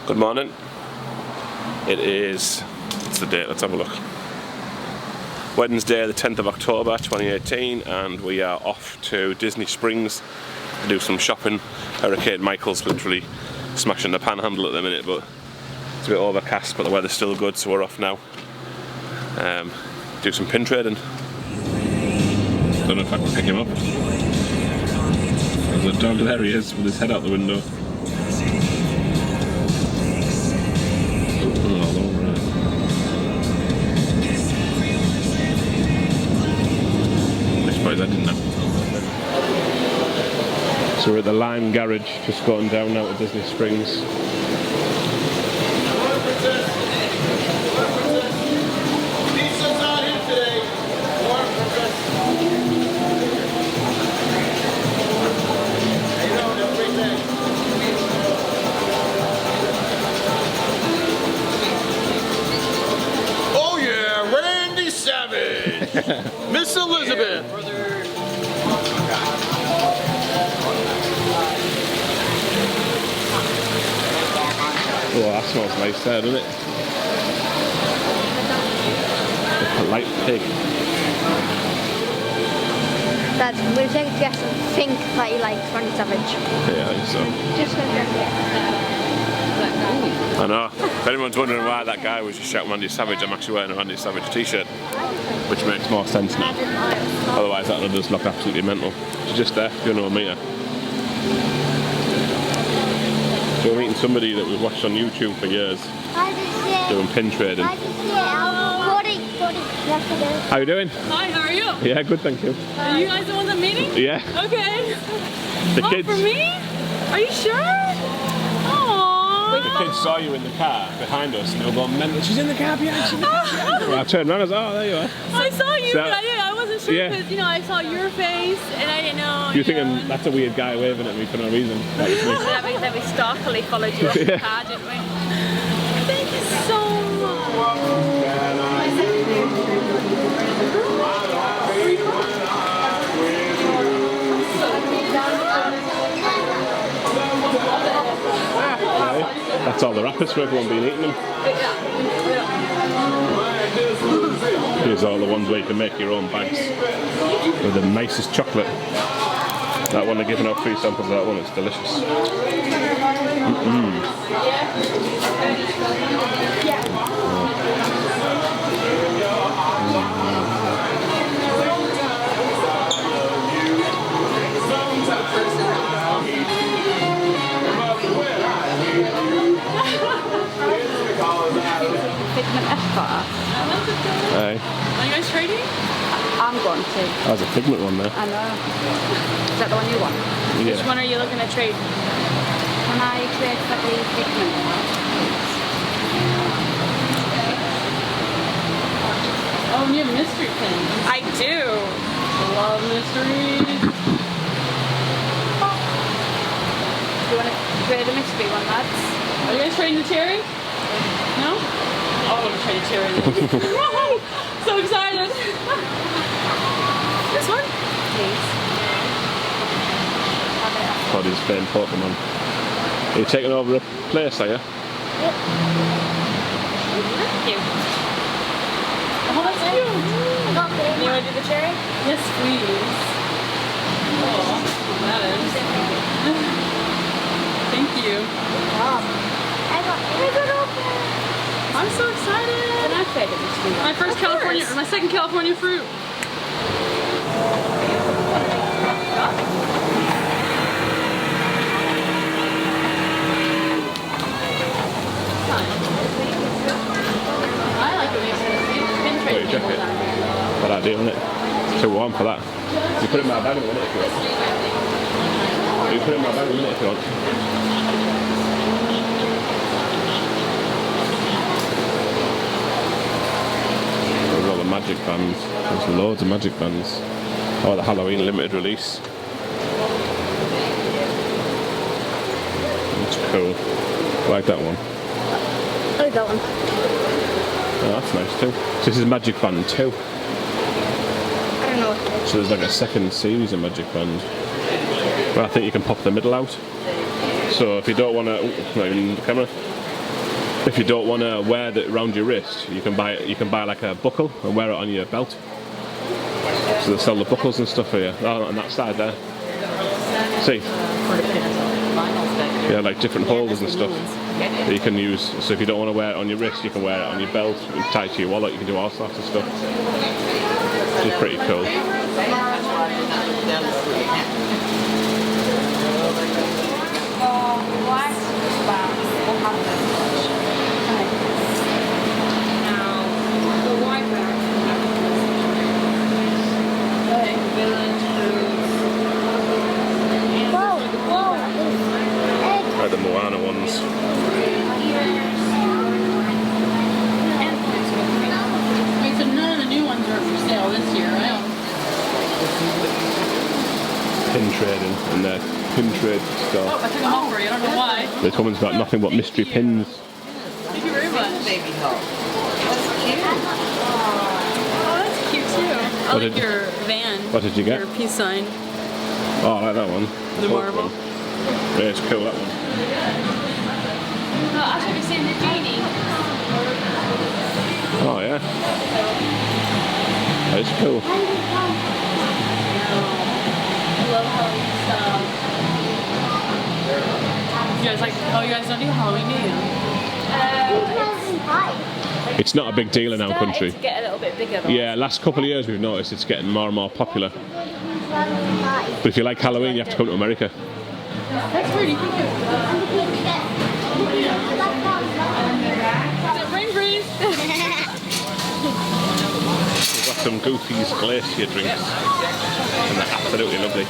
Good morning. It is, what's the date? Let's have a look. Wednesday the 10th of October 2018, and we are off to Disney Springs to do some shopping. Hurricane Michael's literally smashing the panhandle at the minute, but it's a bit overcast, but the weather's still good, so we're off now. Do some pin trading. Don't know if I can pick him up. There's a dog, there he is with his head out the window. I didn't know. So we're at the Lime Garage, just going down now to Disney Springs. Pizza's not in today. Oh yeah, Randy Savage, Miss Elizabeth. Oh, that smells nice there, doesn't it? A light pig. Dad, we'll take a guess and think that he likes Randy Savage. Yeah, I think so. Just going to I know. If anyone's wondering why that guy was just shouting Randy Savage, I'm actually wearing a Randy Savage t-shirt. Which makes more sense now. Otherwise that would just look absolutely mental. She's just there, if you know me. So we're meeting somebody that we've watched on YouTube for years, doing pin trading. How you doing? Hi, how are you? Yeah, good, thank you. Are you guys the ones at meeting? Yeah. Okay. The kids. For me? Are you sure? Aww. The kids saw you in the car behind us and they were going mental. She's in the car behind us. Well, I turned around and I was, oh, there you are. I saw you, So, but I wasn't sure because, I saw your face and I didn't know. You're thinking, that's a weird guy waving at me for no reason. That was me. Then we stalkily followed you off the car, didn't we? Thank you so much. That's all the wrappers for everyone being eaten them. Here's all the ones where you can make your own bags with the nicest chocolate. That one they're giving out free samples of that one, it's delicious. Figment Ashbosh. Aye. Are you guys trading? I'm going to. There's a Figment one there. I know. Is that the one you want? Yeah. Which one are you looking to trade? Can I trade for the Figment one? Oh, and you have mystery pins. I do. Love mysteries. Do you want to trade the mystery one, lads? Are you guys trading the cherry? No? Oh, I'm gonna trade a cherry. So excited. This one? Please. Cody's playing Pokemon. Are you taking over a place, are you? Thank you. Oh, that's cute. You want to do the cherry? Yes, please. Oh, that is. Thank you. I'm so excited. Can I trade the mystery one? My second California fruit. I like it when you pin Oh, trade your people jacket. down. Bad idea, isn't it? It's too warm for that. You put it in my bag in a minute if you want. You put it in my bag in a minute if you want. There's all the magic bands. There's loads of magic bands. Oh, the Halloween limited release. That's cool. I like that one. I like that one. Oh, that's nice too. So this is Magic Band 2. I don't know what it is. So there's like a second series of Magic Band. But I think you can pop the middle out. So if you don't want to, not even the camera. If you don't want to wear it around your wrist, you can buy like a buckle and wear it on your belt. So they sell the buckles and stuff for you. Oh, on that side there. See? Yeah, like different holders and stuff that you can use. So if you don't want to wear it on your wrist, you can wear it on your belt, you can tie it to your wallet, you can do all sorts of stuff. Which is pretty cool. Like the Moana ones. Wait, so none of the new ones are for sale this year, right? Pin trading and their pin trade store. Oh, I took them off for you. I don't know why. This woman's got nothing but mystery pins. Thank you very much. Baby doll. Oh, that's cute too. I like your van. What did you get? Your peace sign. Oh, I like that one. The marble. Yeah, it's cool, that one. Oh, I should be seeing the genie. Oh, yeah. That's cool. I love Halloween stuff. You guys like, oh, you guys don't do Halloween, do you? It's not a big deal in our country. To get a little bit bigger though. Yeah, last couple of years we've noticed it's getting more and more popular. But if you like Halloween, you have to come to America. That's pretty cute. Rain freeze. We've got some Goofy's Glacier drinks. And they're absolutely lovely.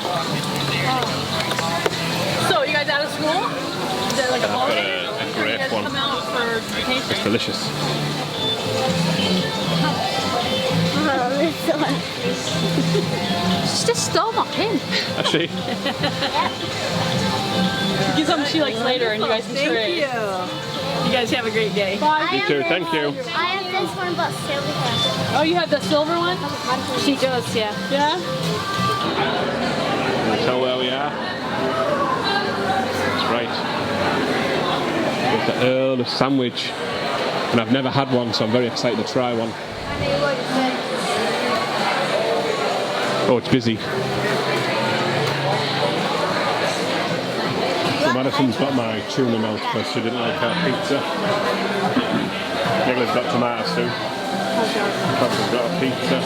So, you guys out of school? Is there like a holiday? A grape one. Come out for vacation? It's delicious. She just stole my pin. Actually, Get something she likes later and you guys can trade. You guys have a great day. you too, thank you. I have this one, but silver one. Oh, you have the silver one? She does, yeah. Yeah? Can you tell where we are? That's right. With the Earl of Sandwich. And I've never had one, so I'm very excited to try one. Oh, it's busy. So Madison's got my tuna melt because she didn't like her pizza. Nicholas got tomato soup. Bob's got a pizza.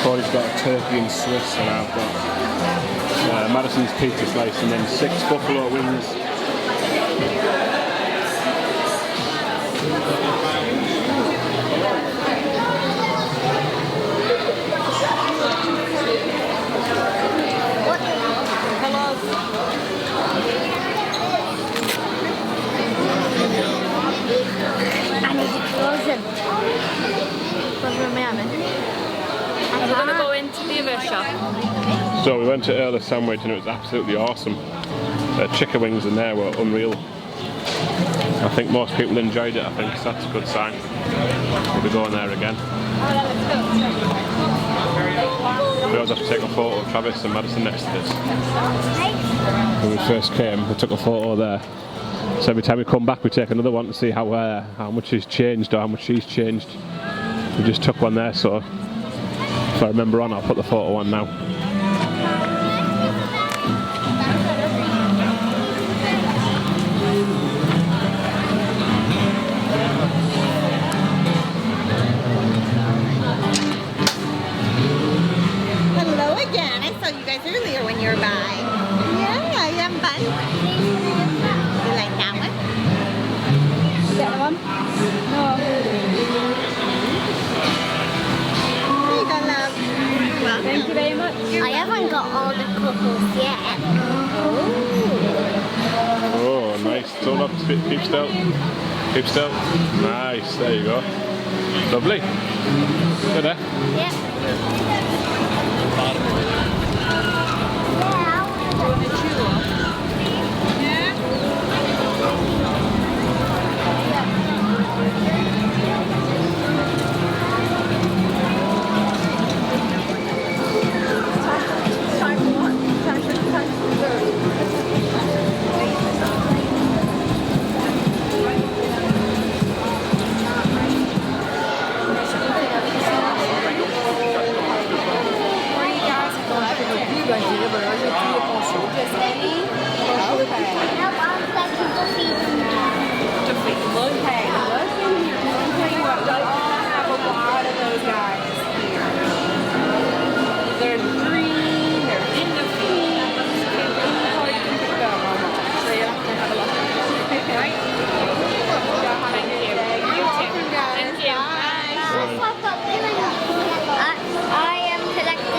Cody's got a turkey and Swiss, and I've got Madison's pizza slice and then 6 buffalo wings. We're going to go into the other shop. So we went to Earl of Sandwich and it was absolutely awesome. The chicken wings in there were unreal. I think most people enjoyed it, I think, so that's a good sign. We'll be going there again. We always have to take a photo of Travis and Madison next to this. When we first came, we took a photo there. So every time we come back we take another one to see how much he's changed or how much she's changed. We just took one there, so if I remember on, I'll put the photo on now. Hello again. I saw you guys earlier when you were by. Yeah, you having fun? You like that one? That one? No. There you go, love. Welcome. Thank you very much. I haven't got all the couples yet. Oh, nice. Hold up, keep still. Keep still. Nice, there you go. Lovely. Good, eh? Yep.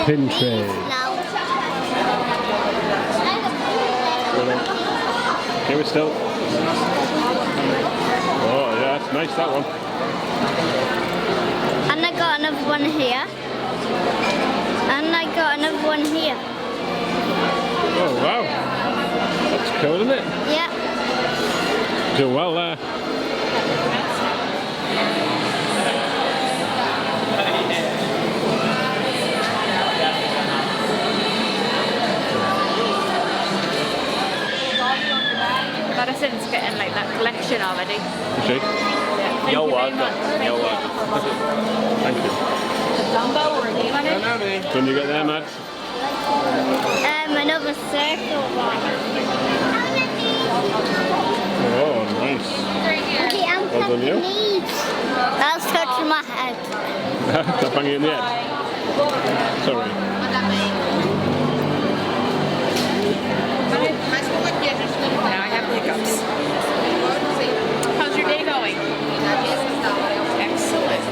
Pin these tray. now. Here we still. Oh yeah, that's nice, that one. And I got another one here. And I got another one here. Oh wow. That's cool, isn't it? Yeah. Doing well there. Madison's getting like that collection already. Is she? Thank you very much. Thank you. Dumbo or a name on it? When you get there, Matt? Another circle one. Oh, nice. Okay, I'm Well done, you. touching these. That's touching my head. Stop banging in the head. Sorry. Now I have hiccups. How's your day going? Excellent.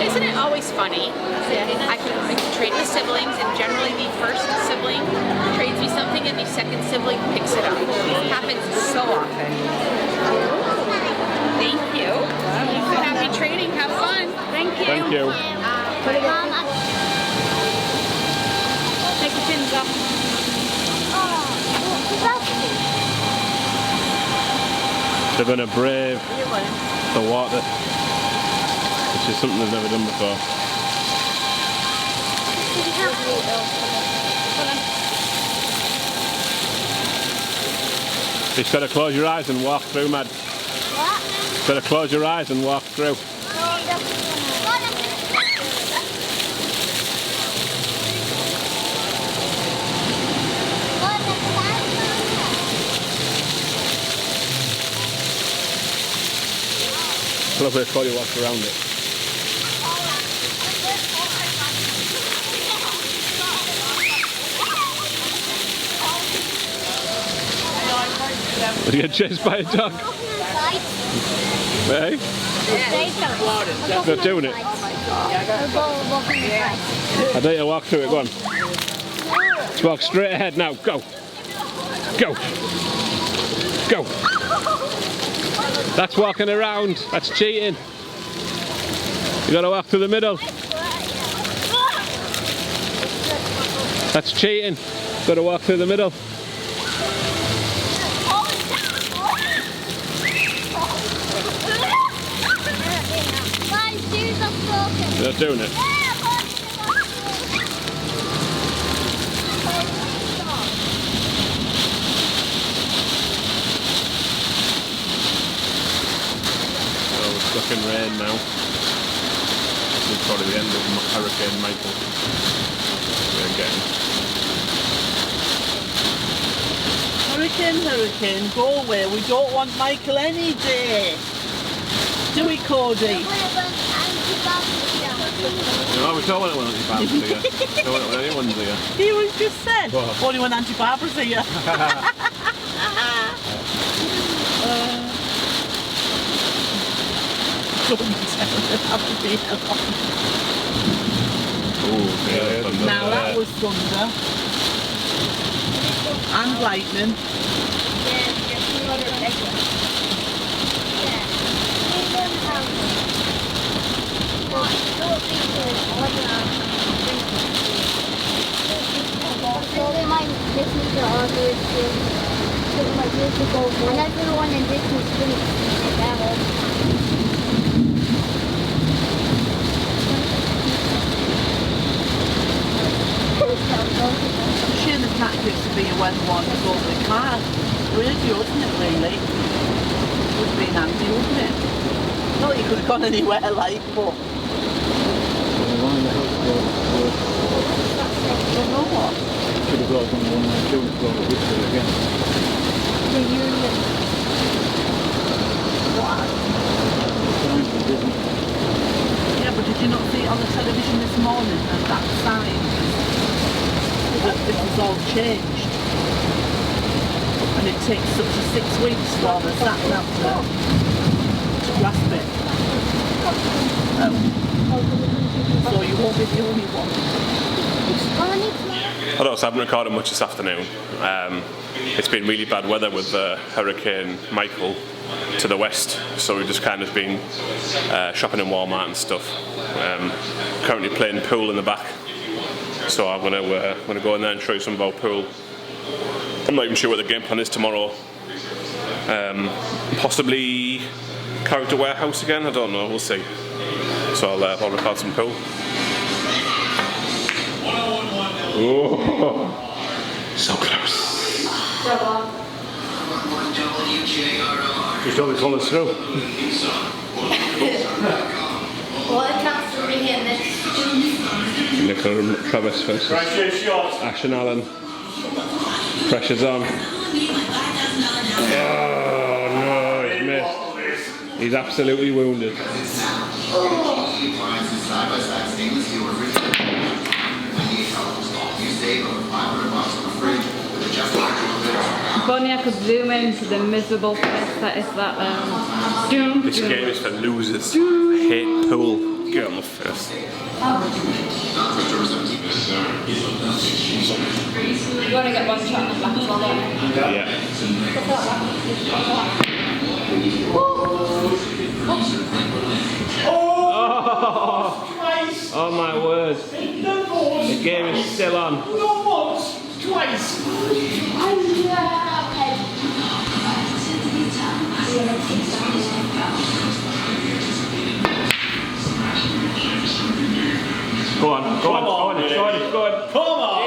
Isn't it always funny? I can trade with siblings, and generally the first sibling trades me something and the second sibling picks it up. It happens so often. Thank you. Happy trading. Have fun. Thank you. Thank you. Take the pins off. They're going to brave the water, which is something they've never done before. You just got to close your eyes and walk through, Mad. What? Got to close your eyes and walk through. Look, let's call you walk around it. Did you get chased by a dog? Hey? They're doing it. I dare you to walk through it, go on. Let's walk straight ahead now, go. Go. Go. That's walking around, that's cheating. You gotta walk through the middle. That's cheating. Gotta walk through the middle. They're doing it. Stuck in rain now. This is probably the end of Hurricane Michael. We're getting. Hurricane, go away. We don't want Michael any day. Do we, Cody? No, we don't want it when Auntie Barbara's here. We don't want it when anyone's here. He was just said. What? Only when Auntie Barbara's here. Now that was thunder and lightning. They might listen to others like years ago, and everyone in Disney Springs is at home. It's a shame the cat gets to be when one is over the car. Really, isn't it, really? Would have been handy, wouldn't it? Not that you could have gone anywhere like, but... I don't know what. Should have brought on one and two brought it this way again. The union. Yeah, but did you not see it on the television this morning and that sign that this has all changed? And it takes up to 6 weeks for the sat nav to grasp it. So you won't be the only one. I don't, so I haven't recorded much this afternoon. It's been really bad weather with Hurricane Michael to the west, so we've just kind of been shopping in Walmart and stuff. Currently playing pool in the back, so I'm gonna go in there and show you some of our pool. I'm not even sure what the game plan is tomorrow. Possibly Character Warehouse again, I don't know, we'll see. So I'll record some pool. Oh, so close. Just hope it follows through. What accounts for being in this? Nicola and Travis first. Ash and Alan. Pressure's on. Oh no, he's missed. He's absolutely wounded. If only I could zoom into the miserable place that is that This game is for losers. I hate pool. Get on the first. You want to get one shot on the black as well, don't you? Yeah. Oh my word. The game is still on. Not once, twice. Go on, go on, go on, go on, go on. Come on.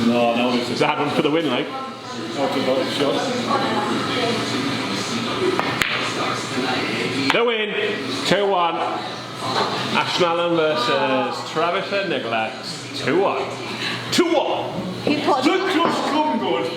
No, It's a hard one for the win, like. The win, 2-1. Ashton Allen versus Travis and Nicholas. 2-1. 2-1. Look, just come good.